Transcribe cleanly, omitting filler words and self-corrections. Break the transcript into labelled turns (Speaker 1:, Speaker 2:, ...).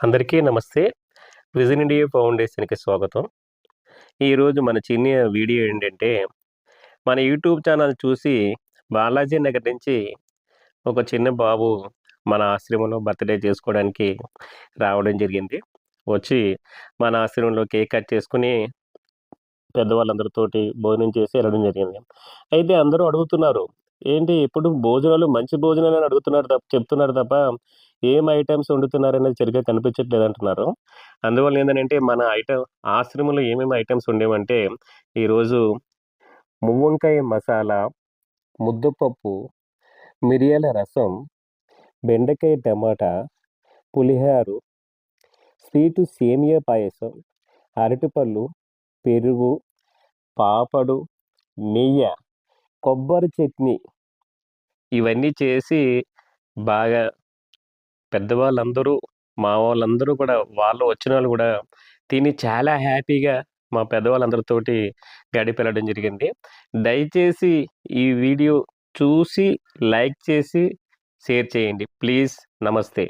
Speaker 1: అందరికీ నమస్తే. Vision India ఫౌండేషన్‌కి స్వాగతం. ఈరోజు మన చిన్న వీడియో ఏంటంటే, మన యూట్యూబ్ ఛానల్ చూసి బాలాజీ నగర్ నుంచి ఒక చిన్న బాబు మన ఆశ్రమంలో బర్త్‌డే చేసుకోవడానికి రావడం జరిగింది. వచ్చి మన ఆశ్రమంలో కేక్ కట్ చేసుకొని పెద్దవాళ్ళందరితోటి భోజనం చేసి ఎళ్ళడం జరిగింది. అయితే అందరూ అడుగుతున్నారు. ఏంటి ఎప్పుడు భోజనాలు మంచి భోజనాలని అడుగుతున్నారు చెప్తున్నారు తప్ప, ఏం ఐటెమ్స్ వండుతున్నారనేది సరిగ్గా కనిపించట్లేదంటున్నారు. అందువల్ల ఏందనంటే మన ఆశ్రమంలో ఏమేమి ఐటెమ్స్ వండామంటే, ఈరోజు మువ్వంకాయ మసాలా, ముద్దపప్పు, మిరియాల రసం, బెండకాయ టమాటా, పులిహారు, స్వీటు సేమియా పాయసం, అరటిపళ్ళు, పెరుగు, పాపడు, నెయ్య, కొబ్బరి చట్నీ ఇవన్నీ చేసి బాగా పెద్దవాళ్ళందరూ, మా వాళ్ళందరూ కూడా వాళ్ళు వచ్చినోళ్ళు గూడా తిని చాలా హ్యాపీగా మా పెద్దవాళ్ళందరితోటి గడిపెళ్ళడం జరిగింది. దయచేసి ఈ వీడియో చూసి, లైక్ చేసి, షేర్ చేయండి. ప్లీజ్. నమస్తే.